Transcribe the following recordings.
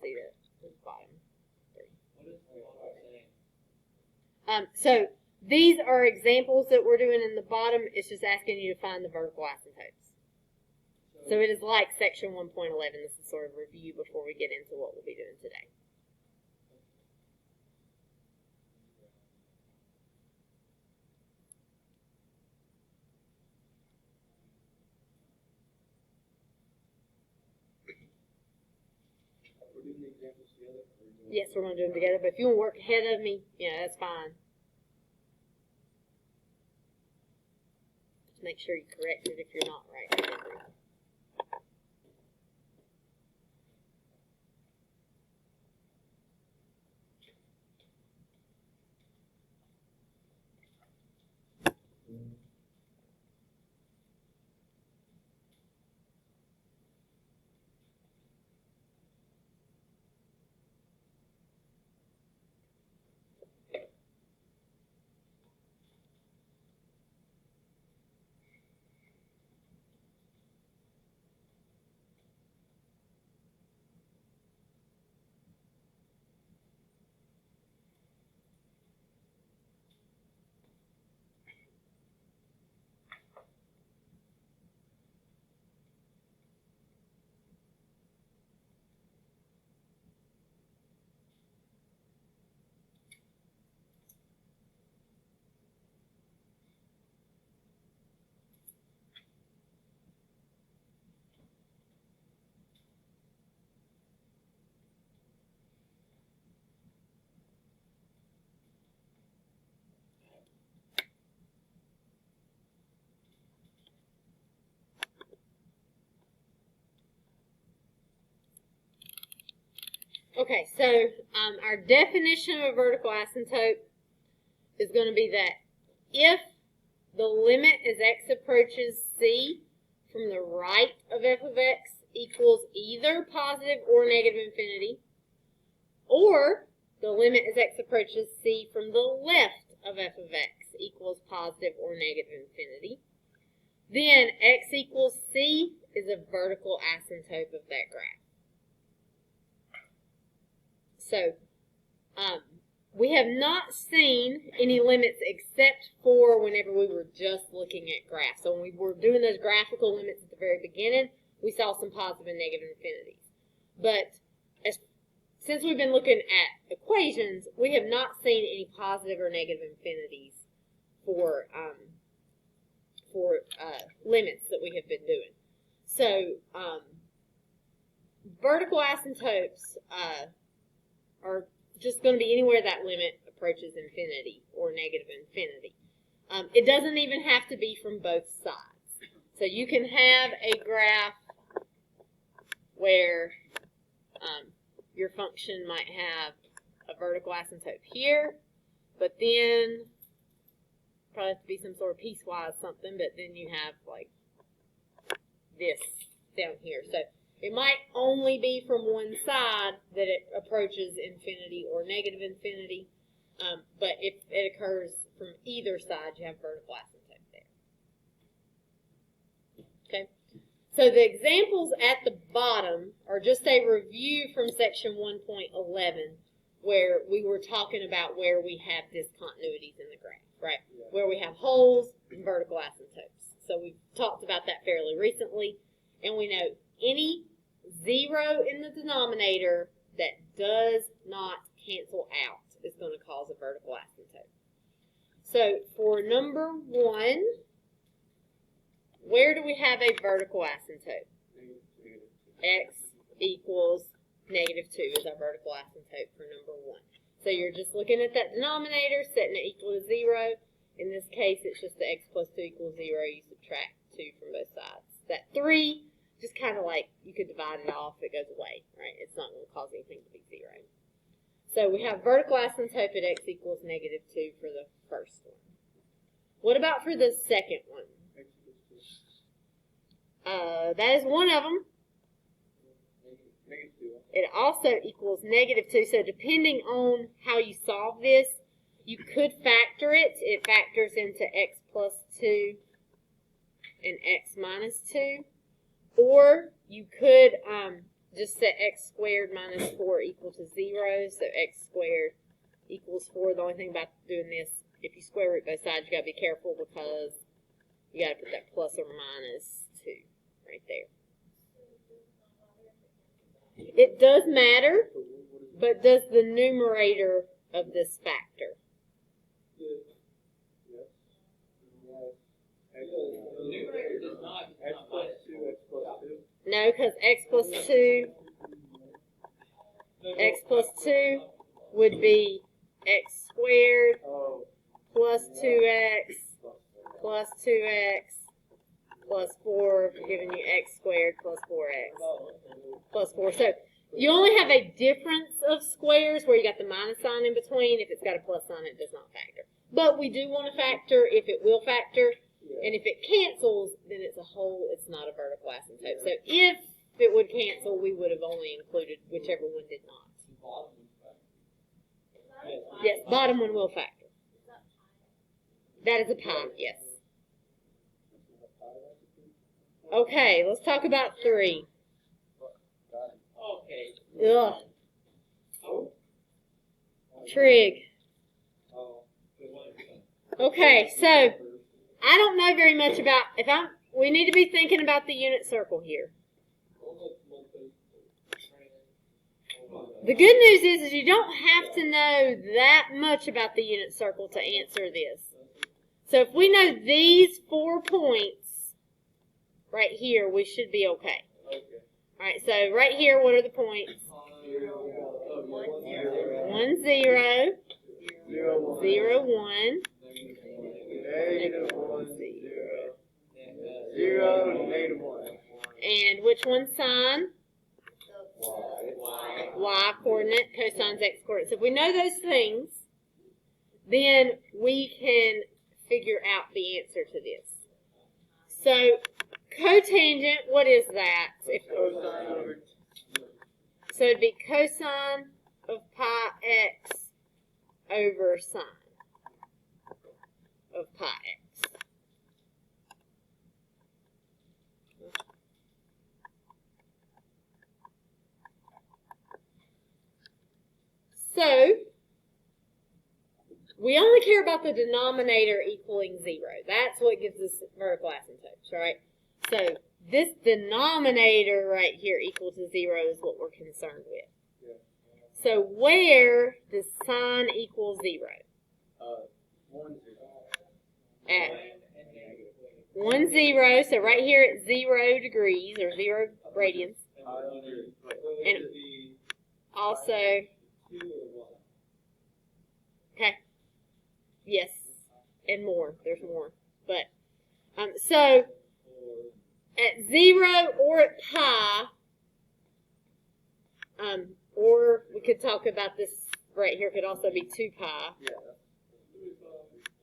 see the bottom 3. What is the water saying? So these are examples that we're doing in the bottom. It's just asking you to find the vertical asymptotes. So it is like section 1.11. This is sort of review before we get into what we'll be doing today. We're doing the examples together? Yes, we're going to do them together, but if you want to work ahead of me, yeah, that's fine. Just make sure you correct it if you're not right. Okay, so our definition of a vertical asymptote is going to be that if the limit as x approaches c from the right of f of x equals either positive or negative infinity, or the limit as x approaches c from the left of f of x equals positive or negative infinity, then x equals c is a vertical asymptote of that graph. So, we have not seen any limits except for whenever we were just looking at graphs. So when we were doing those graphical limits at the very beginning, we saw some positive and negative infinities. But since we've been looking at equations, we have not seen any positive or negative infinities for limits that we have been doing. So vertical asymptotes are just going to be anywhere that limit approaches infinity or negative infinity. It doesn't even have to be from both sides. So you can have a graph where your function might have a vertical asymptote here, but then probably have to be some sort of piecewise something, but then you have like this down here. So it might only be from one side that it approaches infinity or negative infinity, but if it occurs from either side, you have vertical asymptote there. Okay, so the examples at the bottom are just a review from section 1.11, where we were talking about where we have discontinuities in the graph, right? Yeah. Where we have holes and vertical asymptotes. So we've talked about that fairly recently, and we know any 0 in the denominator that does not cancel out is going to cause a vertical asymptote. So for number 1, where do we have a vertical asymptote? X equals negative 2 is our vertical asymptote for number 1. So you're just looking at that denominator, setting it equal to 0. In this case, it's just the x plus 2 equals 0. You subtract 2 from both sides. That 3, just kind of like you could divide it off, it goes away, right? It's not going to cause anything to be 0. So we have vertical asymptote at x equals negative 2 for the first one. What about for the second one? That is one of them. It also equals negative 2. So depending on how you solve this, you could factor it. It factors into x plus 2 and x minus 2. Or you could just set x squared minus 4 equal to 0. So x squared equals 4. The only thing about doing this, if you square root both sides, you got to be careful because you got to put that plus or minus 2 right there. It does matter, but does the numerator of this factor? The numerator does not. X plus 2, x plus 2. No, because x plus 2 would be x squared plus 2x plus 2x plus 4, giving you x squared plus 4x plus 4. So you only have a difference of squares where you got the minus sign in between. If it's got a plus sign, it does not factor. But we do want to factor if it will factor. And if it cancels, then it's a whole, it's not a vertical asymptote. So if it would cancel, we would have only included whichever one did not. Yes, bottom one will factor. That is a pi, yes. Okay, let's talk about 3. Okay. Ugh. Trig. Okay, so I don't know very much about, we need to be thinking about the unit circle here. The good news is you don't have to know that much about the unit circle to answer this. So if we know these 4 points right here, we should be okay. Alright, so right here, what are the points? 1, 0, 0, 1. Negative 1, 0. 0, negative 1. And which one's sign? Y coordinate, cosine's x coordinate. So if we know those things, then we can figure out the answer to this. So cotangent, what is that? So it'd be cosine of pi x over sine of pi x. So, we only care about the denominator equaling 0. That's what gives us vertical asymptotes, right? So, this denominator right here equal to 0 is what we're concerned with. So, where does sine equal 0? 1, 0. At 1, 0. So, right here at 0 degrees or 0 radians. And also, okay, yes, and more. There's more. But, so, at 0 or at pi, or we could talk about this right here, could also be 2 pi.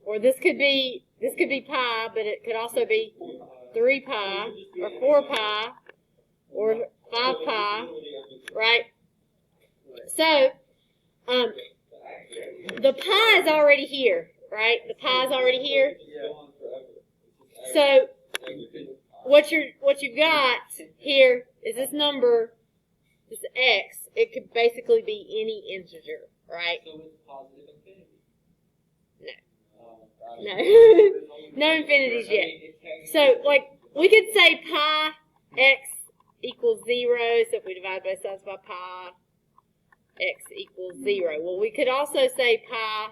Or this could be pi, but it could also be 3 pi, or 4 pi, or 5 pi, right? So, the pi is already here, right? The pi is already here. So, what you've got here is this number, this x. It could basically be any integer, right? So it's positive infinity. No. No infinities yet. So, like, we could say pi x equals 0. So if we divide both sides by pi, x equals 0. Well, we could also say pi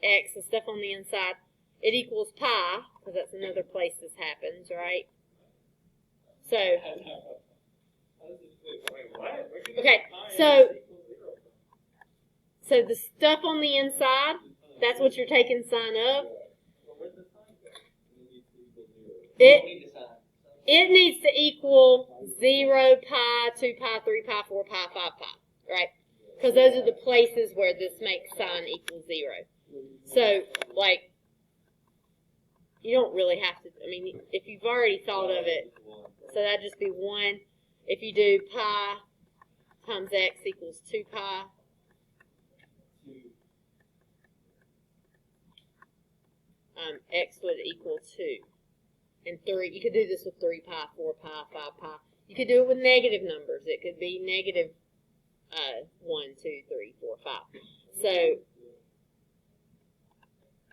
x, the stuff on the inside, it equals pi, because that's another place this happens, right? So, okay, so the stuff on the inside, that's what you're taking sign of. It needs to equal 0, pi, 2 pi, 3 pi, 4 pi, 5 pi, right? Because those are the places where this makes sign equal 0. So, like, you don't really have to, I mean, if you've already thought of it, so that'd just be 1. If you do pi times x equals 2 pi, x would equal 2. And 3, you could do this with 3 pi, 4 pi, 5 pi. You could do it with negative numbers. It could be negative 1, 2, 3, 4, 5. So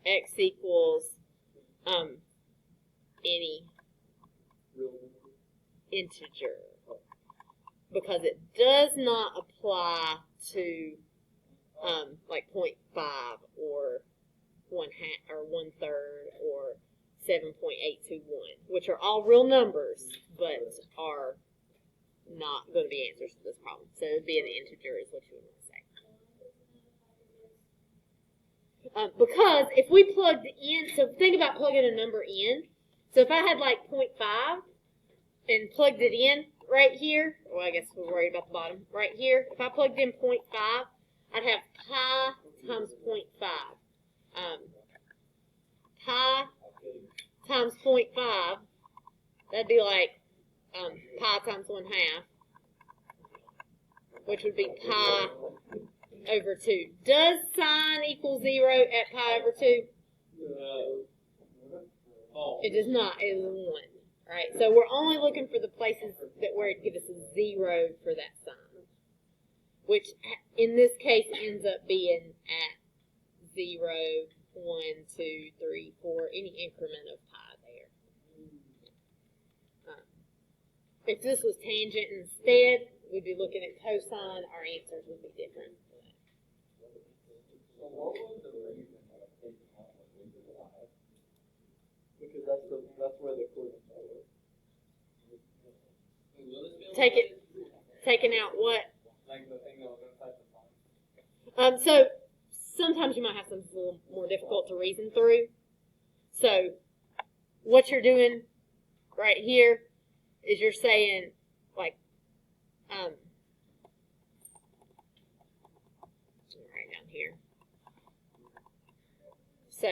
x equals any integer, because it does not apply to like 0.5 or 1/2 or 1/3 or 7.821, which are all real numbers, but are not going to be answers to this problem. So it would be an integer is what you would want to say. Because if we plugged in, so think about plugging a number in. So if I had like 0.5 and plugged it in right here, well, I guess we're worried about the bottom, right here. If I plugged in 0.5, I'd have pi times 0.5. Pi times 0.5, that'd be like pi times 1/2, which would be pi over 2. Does sine equal 0 at pi over 2? It does not. It is 1. All right, so we're only looking for the places that where it gives us a 0 for that sign, which in this case ends up being at 0, 1, 2, 3, 4, any increment of pi there. If this was tangent instead, we'd be looking at cosine. Our answers would be different. Because that's where the coordinates Taking out what? like the thing that was inside the So sometimes you might have something a little more difficult to reason through. So what you're doing right here is you're saying, like, right down here. So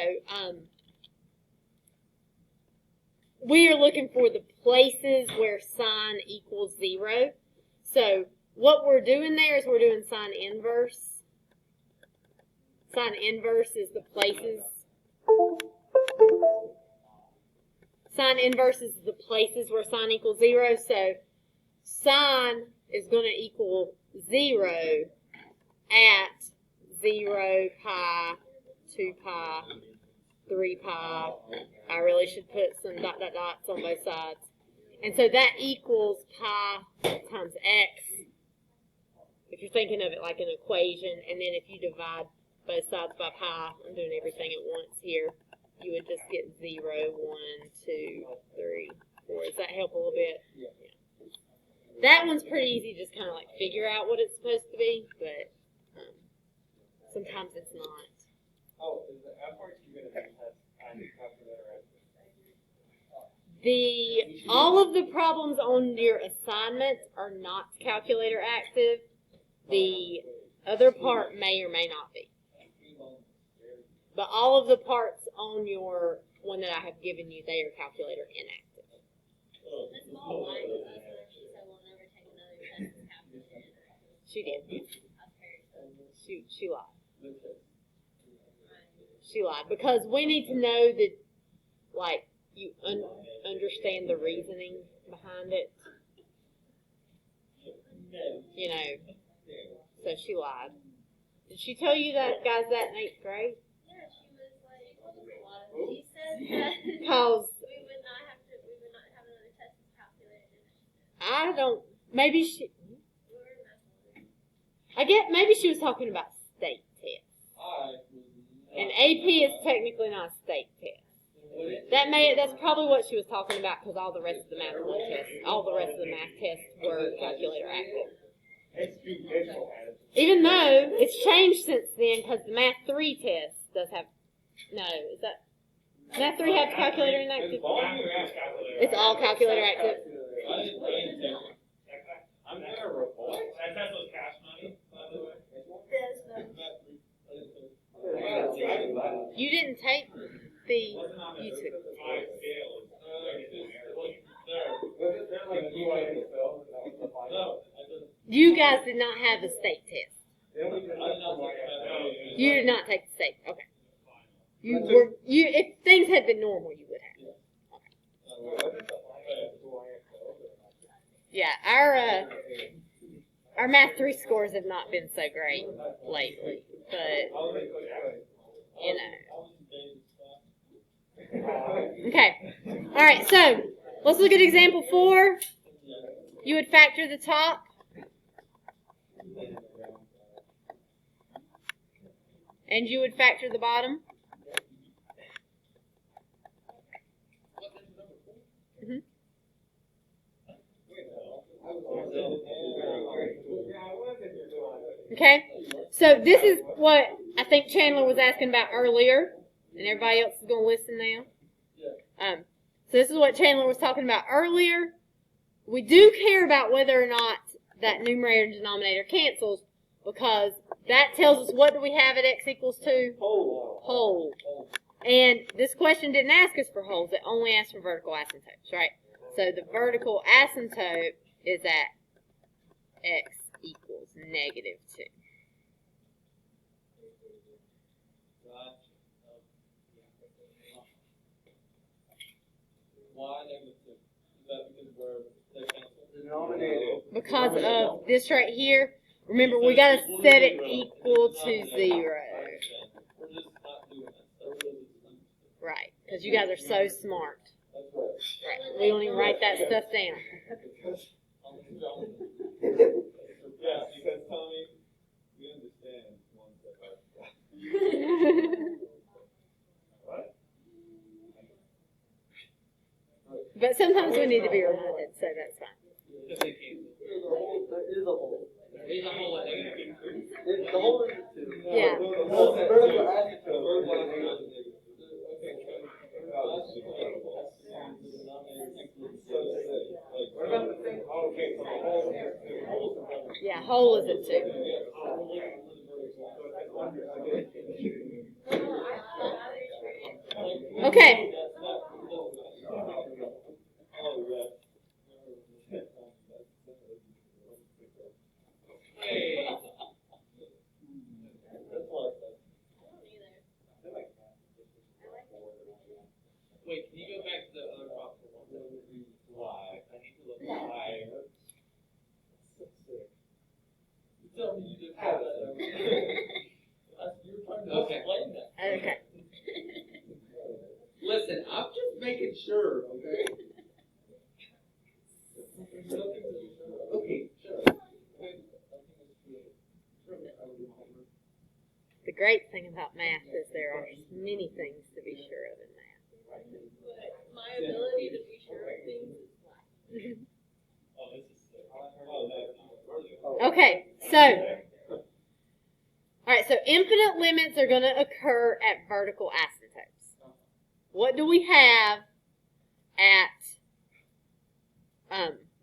we are looking for the places where sine equals 0. So what we're doing there is we're doing sine inverse. Sine inverse is the places. Sine inverse is the places where sine equals 0. So sine is going to equal 0 at 0, pi, 2 pi, 3 pi. I really should put some dots on both sides. And so that equals pi times x, if you're thinking of it like an equation. And then if you divide both sides by pi, I'm doing everything at once here, you would just get 0, 1, 2, 3, 4. Does that help a little bit? Yeah. That one's pretty easy, just kind of like figure out what it's supposed to be, but sometimes it's not. Oh, is the FRT going to have calculator? All of the problems on your assignment are not calculator active. The other part may or may not be. But all of the parts on your one that I have given you, they are calculator inactive. Miss Ball lied to us when she said we'll never take another test as calculator. She did. She lied. She lied because we need to know that, like, you understand the reasoning behind it. You know. So she lied. Did she tell you that, guys, that in 8th grade? Yeah, she was like, she said that Because we would not have another test as calculator. I don't. Maybe she. We were in math. I get. Maybe she was talking about state tests. And AP is technically not a state test. That's probably what she was talking about, because all the rest of the math tests were calculator active. Even though it's changed since then, because the Math 3 test does have. No, is that Math 3 have calculator inactive? It's all calculator active. I'm never a report. That's those cash money, by the way. You didn't take the. You took. You guys did not have the state test. You did not take the state. Okay. If things had been normal, you would have. Okay. Yeah, our math 3 scores have not been so great lately, but you know. Okay. All right. So let's look at example 4. You would factor the top. And you would factor the bottom. Mm-hmm. Okay, so this is what I think Chandler was asking about earlier, and everybody else is going to listen now. So this is what Chandler was talking about earlier. We do care about whether or not that numerator and denominator cancels, because that tells us, what do we have at x equals 2? Whole. And this question didn't ask us for wholes. It only asked for vertical asymptotes, right? So the vertical asymptote is at x equals -2. Why -2? Is that because they cancel? Denominator. Because of this right here. Remember, we got to set it equal to 0. We're just not doing that. Right, because you guys are so smart. That's right. Right, we don't even write that stuff down. Yeah, because Tommy, we understand one step. What? But sometimes we need to be reminded, so that's fine. Because they cancel. There is a hole. There is a whole at -2. The hole is a 2. Yeah. The hole is vertical asymptote. What about the thing? Okay, so the whole. Yeah, whole is a 2. Okay. Wait, can you go back to the other problem? Why? I need to look why. So sick. You tell me you just had that. You were trying to explain that. Okay. Listen, I'm just making sure, okay? Okay, sure. The great thing about math is there are many things to be sure of in math. But my ability to be sure of things is flat. Okay, so, alright, so infinite limits are going to occur at vertical asymptotes. What do we have at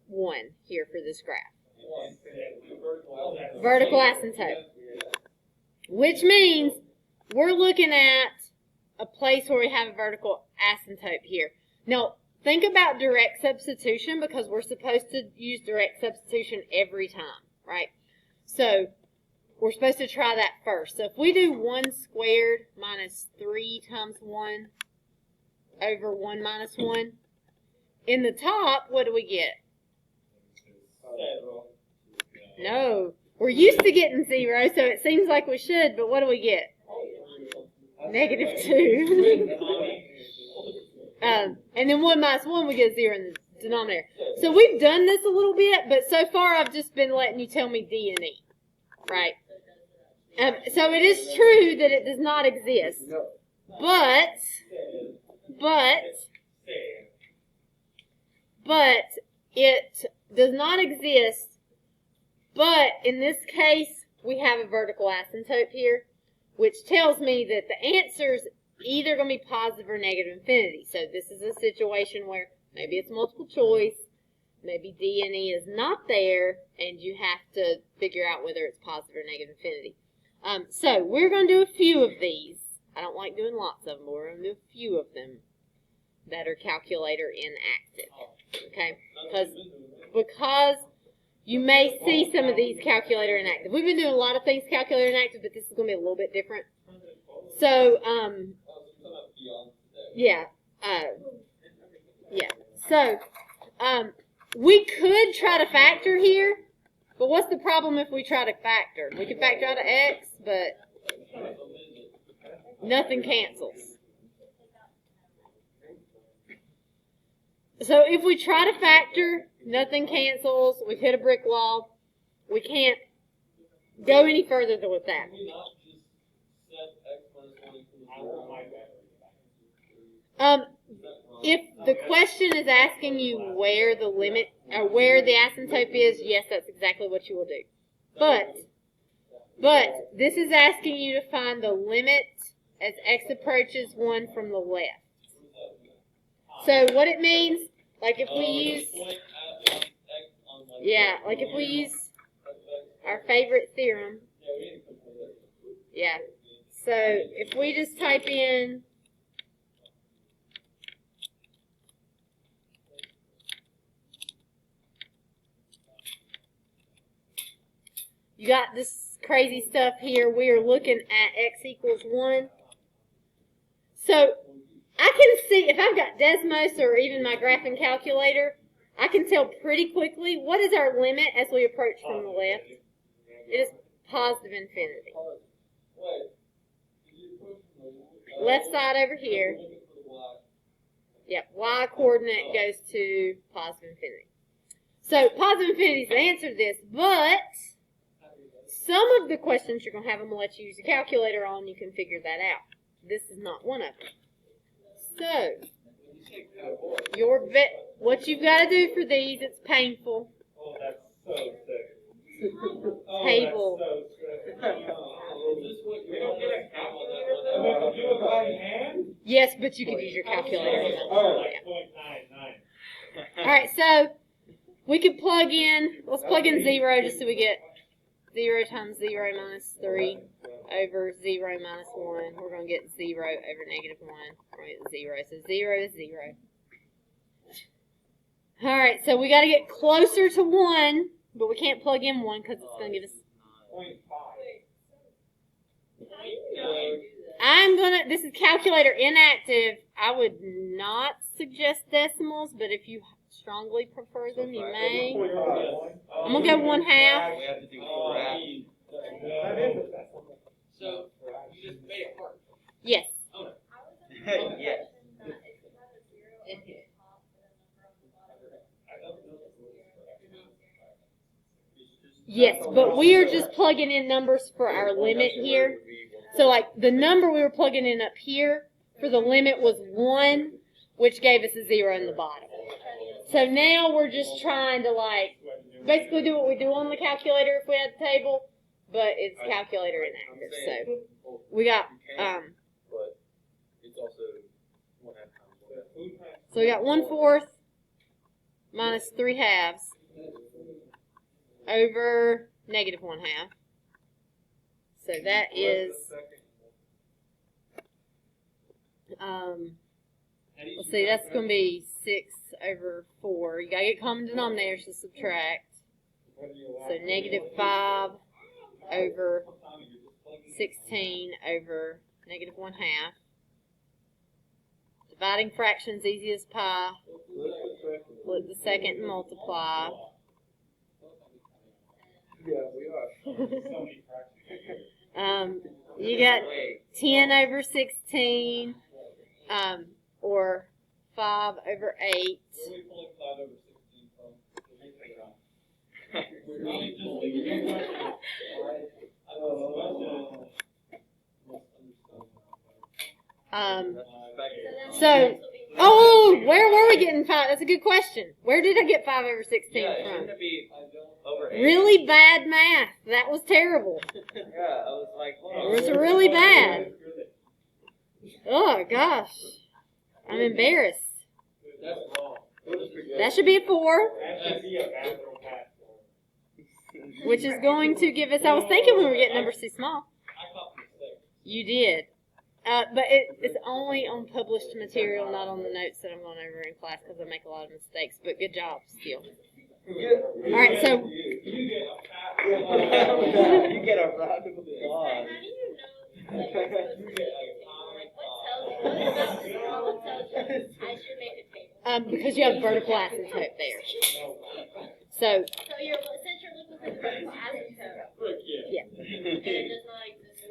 1 here for this graph? Vertical asymptote. Which means we're looking at a place where we have a vertical asymptote here. Now, think about direct substitution, because we're supposed to use direct substitution every time, right? So, we're supposed to try that first. So, if we do 1 squared minus 3 times 1 over 1 minus 1, in the top, what do we get? No. We're used to getting 0, so it seems like we should, but what do we get? -2. And then 1 minus 1, we get 0 in the denominator. So we've done this a little bit, but so far I've just been letting you tell me D and E, right? So it is true that it does not exist, but it does not exist. But in this case, we have a vertical asymptote here, which tells me that the answer's either going to be positive or negative infinity. So this is a situation where maybe it's multiple choice, maybe D and E is not there, and you have to figure out whether it's positive or negative infinity. So we're going to do a few of these. I don't like doing lots of them, but we're going to do a few of them that are calculator inactive. Okay? Because you may see some of these calculator inactive. We've been doing a lot of things calculator inactive, but this is going to be a little bit different. So, yeah. So, we could try to factor here, but what's the problem if we try to factor? We can factor out of x, but nothing cancels. So if we try to factor, nothing cancels, we've hit a brick wall, we can't go any further than with that. Can we not just set x minus 1 equals 0? If the question is asking you where the limit, or where the asymptote is, yes, that's exactly what you will do. But this is asking you to find the limit as x approaches 1 from the left. So what it means, like if we use, like if we use our favorite theorem, so if we just type in you got this crazy stuff here. We are looking at x equals 1. So I can see, if I've got Desmos or even my graphing calculator, I can tell pretty quickly what is our limit as we approach from the left. It is positive infinity. Left side over here. Yep, y coordinate goes to positive infinity. So positive infinity is the answer to this, but some of the questions you're going to have, I'm going to let you use your calculator on, you can figure that out. This is not one of them. So, what you've got to do for these, it's painful. Oh, that's so sick. Table. Is this what you don't get a calculator? You have to do it by hand? Yes, but you could use your calculator. Like 0.99. Alright, so we could plug in, let's plug in 0 just so we get 0 times 0 minus 3 over 0 minus 1. We're going to get 0 over negative 1. We're going to get 0. So 0 is 0. Alright, so we got to get closer to 1, but we can't plug in 1 because it's going to give us... 0.5. This is calculator inactive. I would not suggest decimals, but if you strongly prefer them, you may. I'm going to go 1/2. We have to do So, you just made it hard. Yes. Yes. Yes, but we are just plugging in numbers for our limit here. So, like, the number we were plugging in up here for the limit was 1, which gave us a 0 in the bottom. So now we're just trying to, like, basically do what we do on the calculator if we had the table, but it's calculator inactive. So we got, But it's also 1/2 times 1. so we got 1/4 minus 3/2 over negative 1/2. So that is, let's see, that's going to be 6 over 4. You got to get common denominators to subtract. So negative 5 over 16 over negative 1/2. Dividing fractions easy as pie. Flip the second and multiply. Yeah, we are. You got 10 over 16, or 5 over 8. Where were we getting 5? That's a good question. Where did I get 5 over 16 Yeah, from? shouldn't it be over 8? Really bad math. That was terrible. Yeah, I was like, It was really bad. Oh, gosh. I'm embarrassed. That's wrong. That should be a 4, That should be a bathroom pass. which is going to give us, I was thinking we were getting numbers too small. I caught the mistake. You did. But it's only on published material, not on the notes that I'm going over in class because I make a lot of mistakes. But good job still. All right, so You get a pass. You get a round of applause. How do you know, like, what tells you, what about this problem tells you I should make a table? because you have vertical asymptote there. So, So you're, since you're looking for the vertical asymptote, yeah. and it does not exist.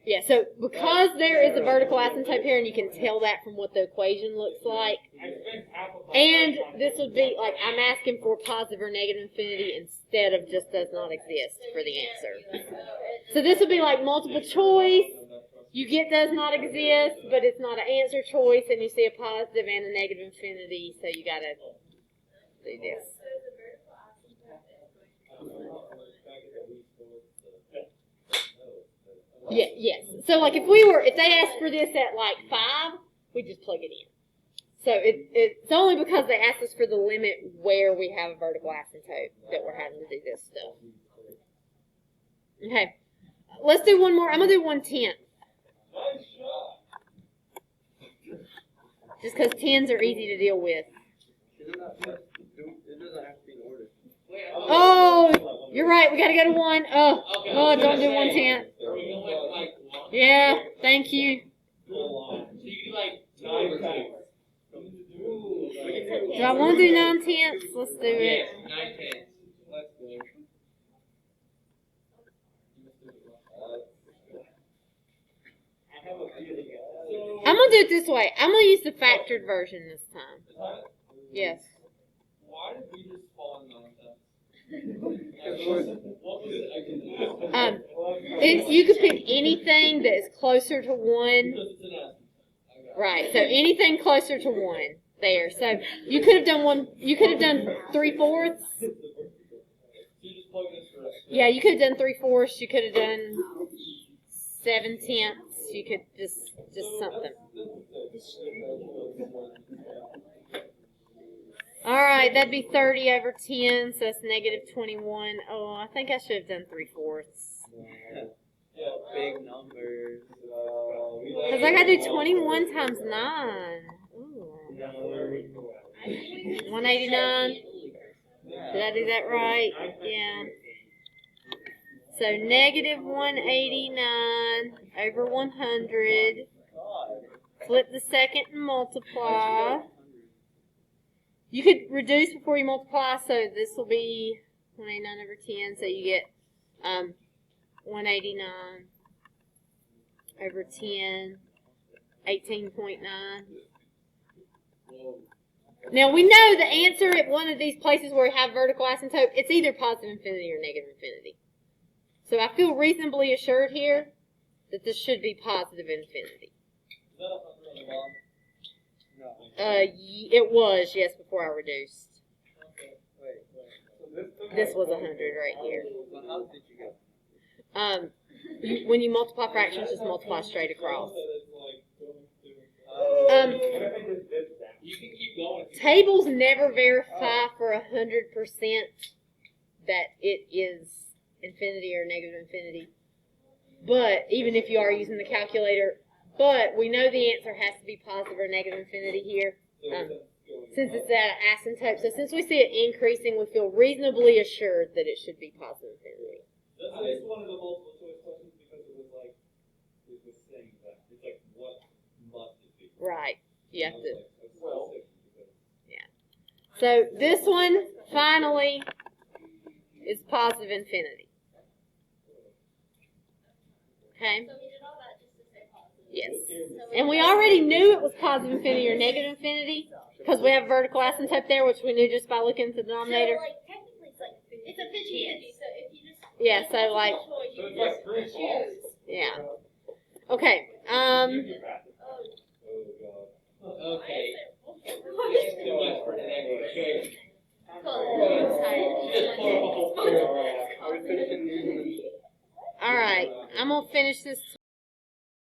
Yeah, so because there is a vertical asymptote here, and you can tell that from what the equation looks like, and this would be, like, I'm asking for positive or negative infinity instead of just does not exist for the answer. So this would be like multiple choice. You get does not exist, but it's not an answer choice, and you see a positive and a negative infinity, so you gotta do this. Yeah, yes. So like if they asked for this at like 5, we just plug it in. So it's only because they asked us for the limit where we have a vertical asymptote that we're having to do this stuff. Okay. Let's do one more. I'm gonna do 1/10. Just because 10s are easy to deal with. It doesn't have to be in order. Oh, you're right. We gotta go to 1. Oh, don't do 1/10. Are we going with like 1? Yeah, thank you. So you do like 9 times. Do I want to do 9/10? Let's do it. Yes, 9/10. Let's go. I'm gonna do it this way. I'm gonna use the factored version this time. Yes. Why did we just fall in nonsense? What was it? You could pick anything that is closer to 1. Because it's an S. Right. So anything closer to 1 there. So you could have done 1. You could have done 3/4. So you just plug this for us. Yeah, you could have done 3/4. You could have done 7/10. You could just something. All right, that'd be 30 over 10, so that's negative 21. Oh, I think I should have done 3/4. Big numbers. Because I got to do 21 times 9. Ooh. 189. Did I do that right? Yeah. So negative 189 over 100. Flip the second and multiply. You could reduce before you multiply, so this will be 189 over 10, so you get 189 over 10, 18.9. Now we know the answer at one of these places where we have vertical asymptote, it's either positive infinity or negative infinity. So I feel reasonably assured here that this should be positive infinity. It was, yes, before I reduced. This was 100 right here. When you multiply fractions, just multiply straight across. You can keep going. Tables never verify for 100% that it is infinity or negative infinity. But even if you are using the calculator, but we know the answer has to be positive or negative infinity here. Since it's at an asymptote. So since we see it increasing, we feel reasonably assured that it should be positive infinity. That's one of the multiple choice questions because it was like, it was saying that. It's like, what must it be? Right. You have to. Well, Yeah. So this one, finally, is positive infinity. Okay? So we did all that just to say positive. Yes. And we already knew it was positive infinity or negative infinity because we have vertical asymptote there, which we knew just by looking at the denominator. So, like, technically it's like, it's a 50-50, so if you just... Yeah, so like, choice, you so can it's just like three choose. yeah. Okay. okay. It's too much for today. Okay. All right. I'm gonna finish this